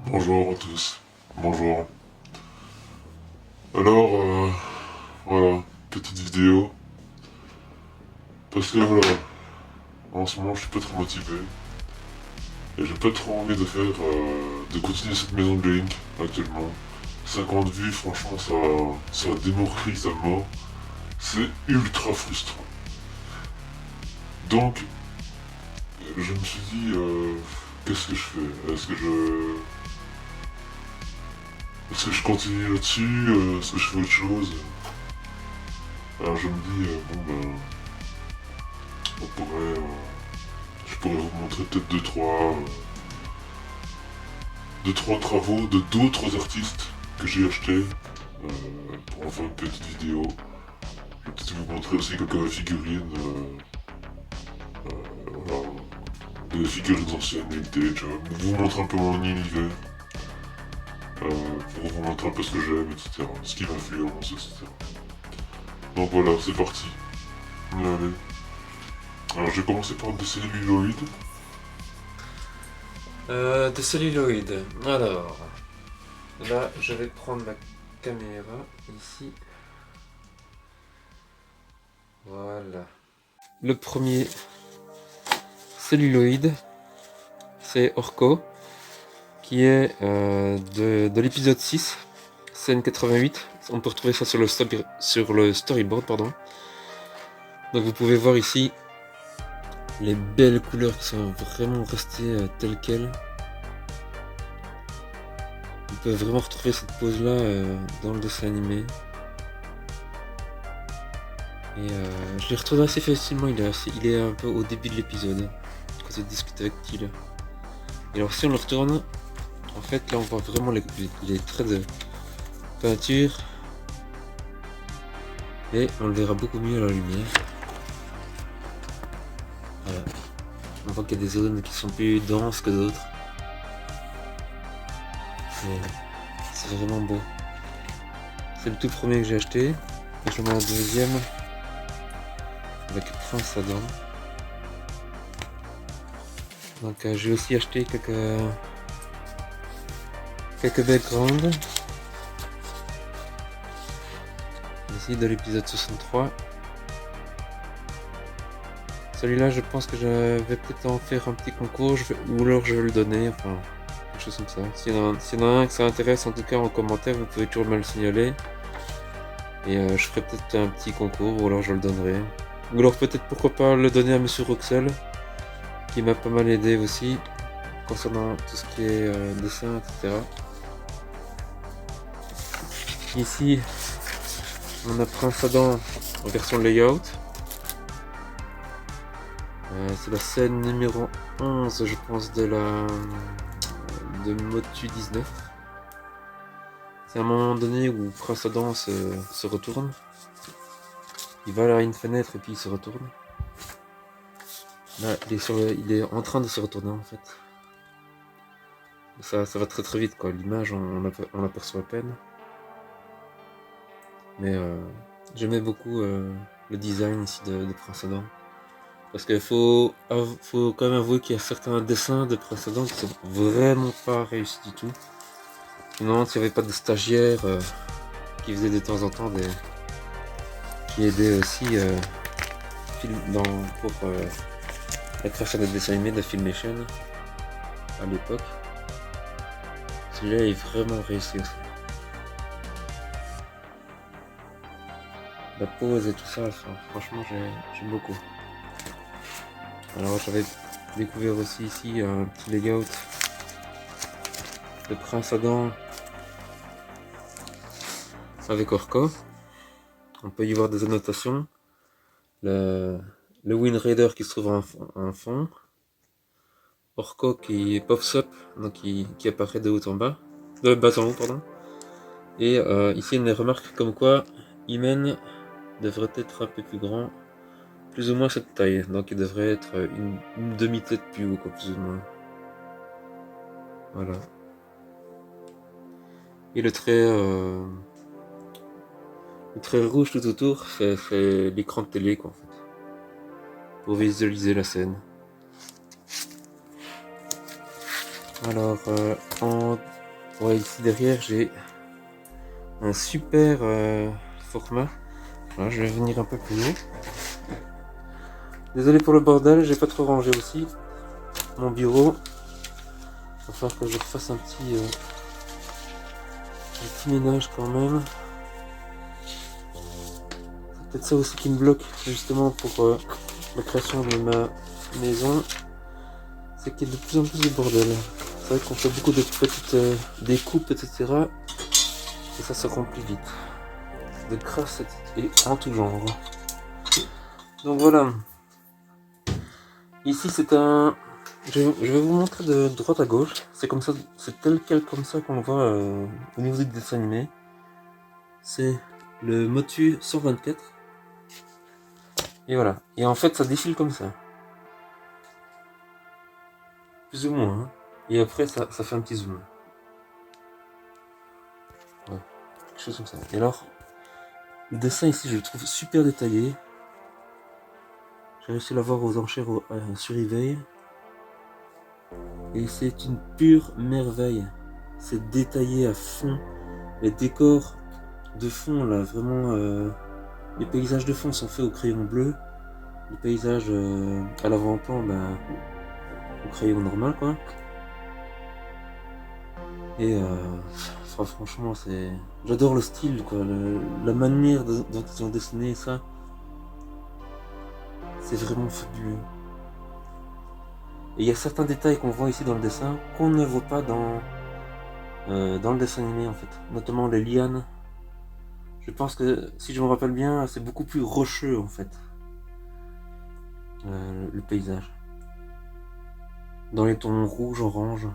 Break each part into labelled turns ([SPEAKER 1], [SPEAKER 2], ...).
[SPEAKER 1] Bonjour à tous. Bonjour. Alors, voilà, petite vidéo. Parce que voilà, en ce moment je suis pas trop motivé. Et j'ai pas trop envie de faire, de continuer cette maison de Link actuellement. 50 vues, franchement, ça démoralise à mort. C'est ultra frustrant. Donc, je me suis dit, qu'est-ce que je fais? Est-ce que je continue là-dessus? Est-ce que je fais autre chose? Alors je me dis, bon ben, on pourrait, je pourrais vous montrer peut-être deux, trois travaux de d'autres artistes que j'ai achetés pour en faire une petite vidéo. Je vais peut-être vous montrer aussi quelques figurines, voilà, des figurines anciennes, vintage, vous montrer un peu mon univers, pour vous montrer un peu ce que j'aime, etc. Ce qui m'influence, etc. Donc voilà, c'est parti. Allez. Alors j'ai commencé par des celluloïdes.
[SPEAKER 2] De celluloïdes. Alors, là, je vais prendre ma caméra ici. Voilà. Le premier celluloïde, c'est Orko, qui est de l'épisode 6, scène 88. On peut retrouver ça sur le storyboard, pardon. Donc vous pouvez voir ici les belles couleurs qui sont vraiment restées telles quelles. On peut vraiment retrouver cette pose là dans le dessin animé. Et je l'ai retrouvé assez facilement, il est un peu au début de l'épisode, quand il discute avec Till. Et alors si on le retourne, en fait là on voit vraiment les traits de peinture. Et on le verra beaucoup mieux à la lumière. Voilà. On voit qu'il y a des zones qui sont plus denses que d'autres. C'est vraiment beau. C'est le tout premier que j'ai acheté. Et j'en ai un deuxième avec Prince Adam. Donc j'ai aussi acheté quelques backgrounds. Ici de l'épisode 63. Celui-là je pense que je vais peut-être en faire un petit concours ou alors je vais le donner, enfin quelque chose comme ça. S'il y en a un que ça intéresse, en tout cas en commentaire, vous pouvez toujours me le signaler. Et je ferai peut-être un petit concours ou alors je le donnerai. Ou alors peut-être pourquoi pas le donner à Monsieur Roxel, qui m'a pas mal aidé aussi concernant tout ce qui est dessin, etc. Ici, on a Prince Adam en version layout. C'est la scène numéro 11, je pense, de Motu 19. C'est à un moment donné où Prince Adam se retourne. Il va à une fenêtre et puis il se retourne. Là, il est en train de se retourner en fait. Ça va très très vite quoi. L'image, on l'aperçoit à peine. Mais j'aimais beaucoup le design ici de Prince Adam. Parce qu'il faut quand même avouer qu'il y a certains dessins de Prince Adam qui sont vraiment pas réussis du tout. Je me demande s'il n'y avait pas de stagiaires qui faisaient de temps en temps qui aidaient aussi pour la création des dessins animés de Filmation à l'époque. Celui-là est vraiment réussi aussi. La pose et tout ça, franchement j'aime beaucoup. Alors j'avais découvert aussi ici un petit layout de Prince Adam avec Orko. On peut y voir des annotations. Le Wind Raider qui se trouve en fond. Orko qui pops up, donc qui apparaît de haut en bas. De bas en haut, pardon. Et ici une remarque comme quoi Imen devrait être un peu plus grand. Plus ou moins cette taille. Donc il devrait être une demi-tête plus haut, quoi, plus ou moins. Voilà. Et le trait rouge tout autour, c'est l'écran de télé, quoi, en fait. Pour visualiser la scène. Alors, en Ouais, ici derrière j'ai un super format. Voilà, je vais venir un peu plus haut. Désolé pour le bordel, j'ai pas trop rangé aussi mon bureau. Il va falloir que je refasse un petit ménage quand même. C'est peut-être ça aussi qui me bloque justement pour la création de ma maison. C'est qu'il y a de plus en plus de bordel. C'est vrai qu'on fait beaucoup de petites découpes, etc. Et ça se remplit vite. De crasse et en tout genre. Donc voilà. Ici c'est un... Je vais vous montrer de droite à gauche. C'est comme ça, c'est tel quel comme ça qu'on le voit au niveau des dessins animés. C'est le Motu 124. Et voilà. Et en fait ça défile comme ça. Plus ou moins. Hein. Et après ça fait un petit zoom. Ouais. Quelque chose comme ça. Et alors, le dessin ici je le trouve super détaillé. J'ai réussi à l'avoir aux enchères sur eBay. Et c'est une pure merveille. C'est détaillé à fond. Les décors de fond, là, vraiment, les paysages de fond sont faits au crayon bleu. Les paysages à l'avant-plan, ben, au crayon normal, quoi. Et franchement, c'est... J'adore le style, quoi. La manière dont ils ont dessiné ça. C'est vraiment fabuleux. Et il y a certains détails qu'on voit ici dans le dessin qu'on ne voit pas dans le dessin animé en fait. Notamment les lianes. Je pense que si je me rappelle bien, c'est beaucoup plus rocheux en fait. Le paysage. Dans les tons rouge, orange,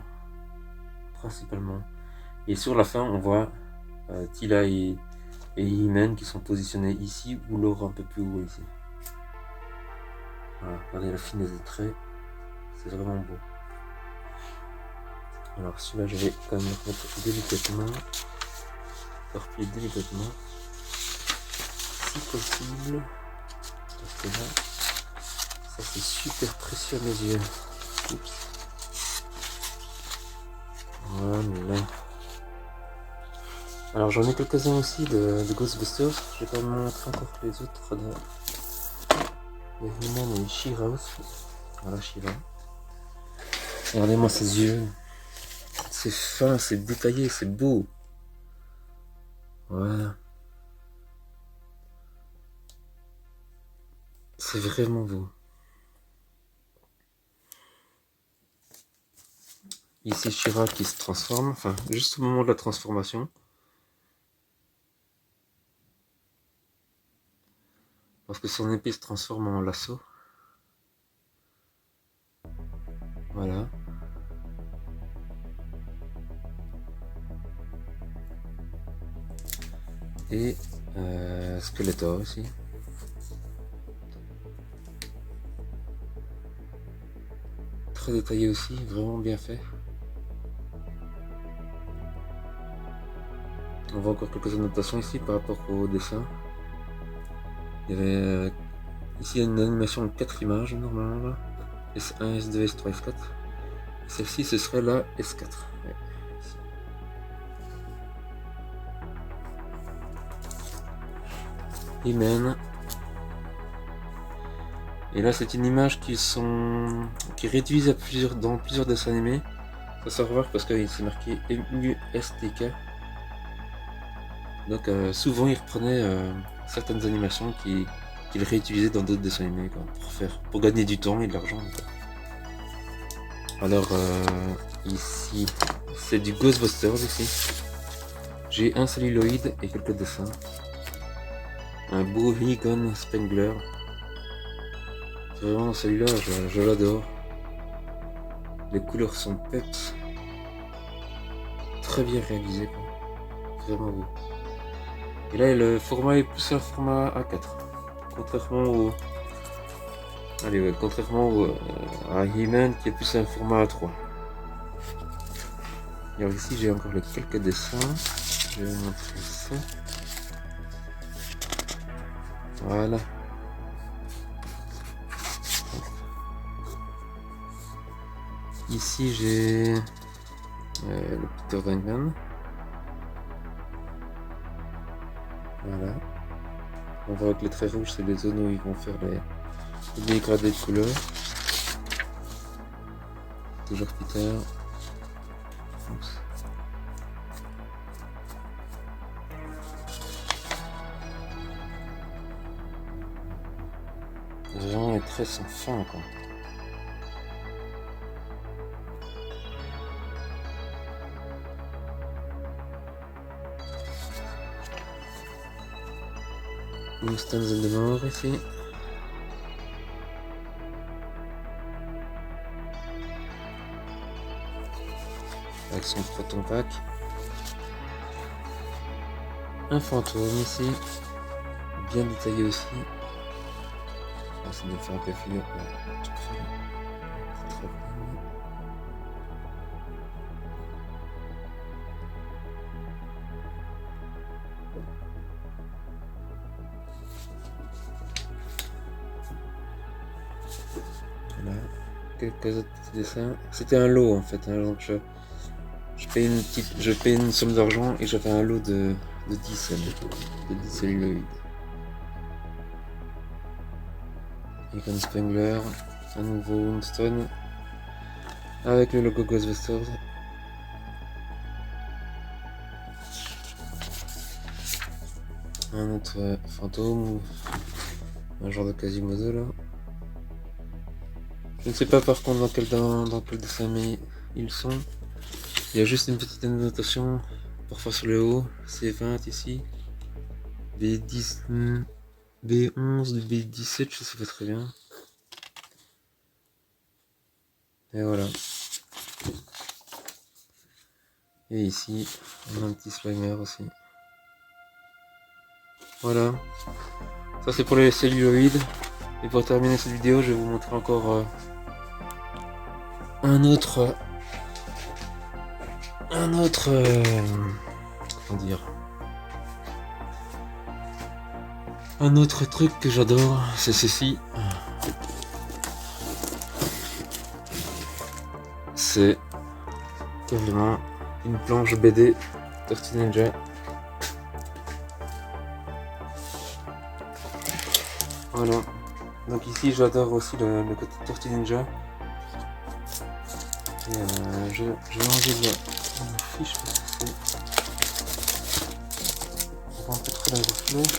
[SPEAKER 2] principalement. Et sur la fin, on voit Tila et He-Man qui sont positionnés ici ou Laura un peu plus haut ici. Voilà, regardez la finesse des traits. C'est vraiment beau. Alors celui-là, je vais quand même le mettre délicatement. Replier délicatement. Si possible. Parce que là, ça c'est super précieux à mes yeux. Oups. Voilà. Alors j'en ai quelques-uns aussi de Ghostbusters. Je vais pas vous montrer encore les autres de He-Man et She-Ra aussi. Voilà She-Ra. Regardez-moi ses yeux. C'est fin, c'est détaillé, c'est beau. Voilà. C'est vraiment beau. Ici She-Ra qui se transforme, enfin juste au moment de la transformation. Parce que son épée se transforme en lasso. Voilà. Et Skeletor aussi. Très détaillé aussi, vraiment bien fait. On voit encore quelques annotations ici par rapport au dessin. Il y avait ici une animation de 4 images normalement là. S1, S2, S3, S4. Celle-ci ce serait la S4. Ouais. He-Man. Et là c'est une image qui réduisent dans plusieurs dessins animés. Ça se revoir parce qu'il s'est marqué MUSTK. Donc souvent ils reprenaient certaines animations qu'ils réutilisaient dans d'autres dessins animés quoi, pour gagner du temps et de l'argent. Alors ici c'est du Ghostbusters ici. J'ai un celluloïd et quelques dessins. Un beau Egon Spengler. Vraiment celui-là je l'adore. Les couleurs sont peps. Très bien réalisé quoi. Vraiment beau. Et là le format est plus un format A4. Contrairement à He-Man qui est plus un format A3. Et alors ici j'ai encore les quelques dessins. Je vais vous montrer ça. Voilà. Ici j'ai le Peter Duncan. Voilà. On voit que les traits rouges, c'est les zones où ils vont faire les dégradés de couleurs. Toujours Peter. Oups. Vraiment, les traits sont fins, quoi. Mustang de mort ici. Avec son proton pack. Un fantôme ici. Bien détaillé aussi. Ah, ça doit faire un peu fluo. Tout creux. C'est très bien. Voilà. Quelques autres petits dessins. C'était un lot en fait, hein, donc je paye une somme d'argent et j'avais un lot de 10 celluloïdes. Icon Spengler, un nouveau Winston avec le logo Ghostbusters. Un autre fantôme, un genre de Quasimodo là. Je ne sais pas par contre dans quel dessin mais ils sont. Il y a juste une petite annotation, parfois sur le haut, C20 ici, B10, B11, B17, je sais pas très bien. Et voilà. Et ici, on a un petit Slimer aussi. Voilà. Ça c'est pour les celluloïdes. Et pour terminer cette vidéo, je vais vous montrer encore un autre, comment dire, un autre truc que j'adore, c'est ceci. C'est carrément une planche BD Tortue Ninja. Voilà. Donc ici j'adore aussi le côté Tortue Ninja. Et je vais enlever la fiche parce que c'est... On voit un peu trop les reflets.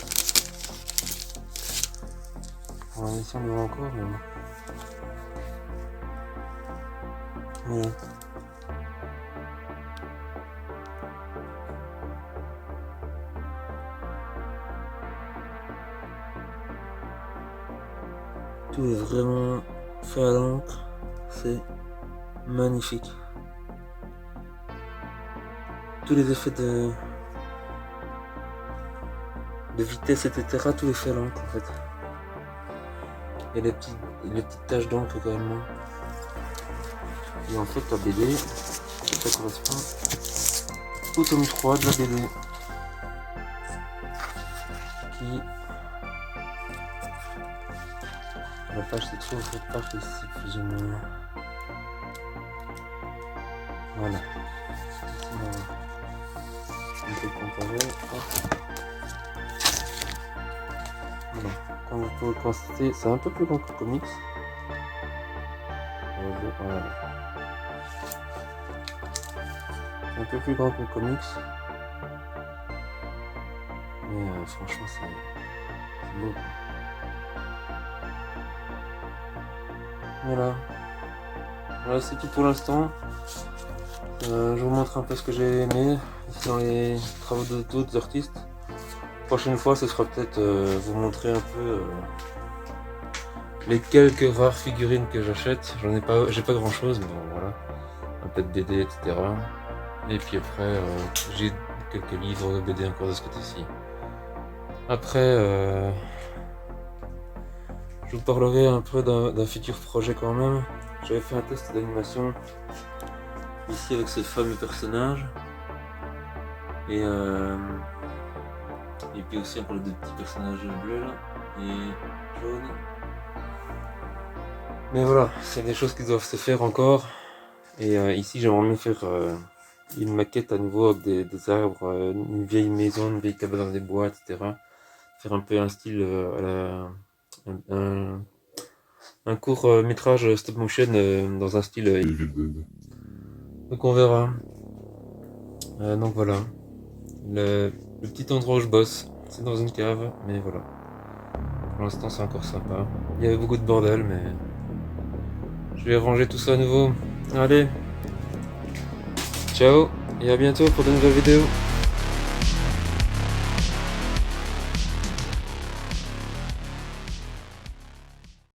[SPEAKER 2] Voilà, ici on le voit encore, mais bon. Voilà. Tout est vraiment fait à l'encre, c'est magnifique. Tous les effets de vitesse, etc., tout est fait à l'encre en fait. Et les petites taches d'encre également. Et en fait la BD, ça correspond au tome 3 de la BD. Qui... La page c'est toujours cette page ici plus ou moins. Voilà. Ici, on peut le comparer. Voilà. Comme vous pouvez le constater, c'est un peu plus grand que le comics. Voilà. C'est un peu plus grand que le comics. Mais franchement, c'est beau. Voilà. Voilà, c'est tout pour l'instant. Je vous montre un peu ce que j'ai aimé ici dans les travaux d'autres artistes. Prochaine fois, ce sera peut-être vous montrer un peu les quelques rares figurines que j'achète. J'ai pas grand chose, mais bon, voilà. Un peu de BD, etc. Et puis après, j'ai quelques livres de BD encore de ce côté-ci. Après, je vous parlerai un peu d'un futur projet quand même. J'avais fait un test d'animation ici avec ces fameux personnages. Et puis aussi encore deux petits personnages bleus là et jaunes. Mais voilà, c'est des choses qui doivent se faire encore. Et ici j'aimerais bien faire une maquette à nouveau avec des arbres, une vieille maison, une vieille cabane dans des bois, etc. Faire un peu un style un court métrage stop motion dans un style.
[SPEAKER 1] Evil Dead.
[SPEAKER 2] Donc on verra. Donc voilà. Le petit endroit où je bosse, c'est dans une cave, mais voilà. Pour l'instant c'est encore sympa. Il y avait beaucoup de bordel, mais je vais ranger tout ça à nouveau. Allez, ciao et à bientôt pour de nouvelles vidéos.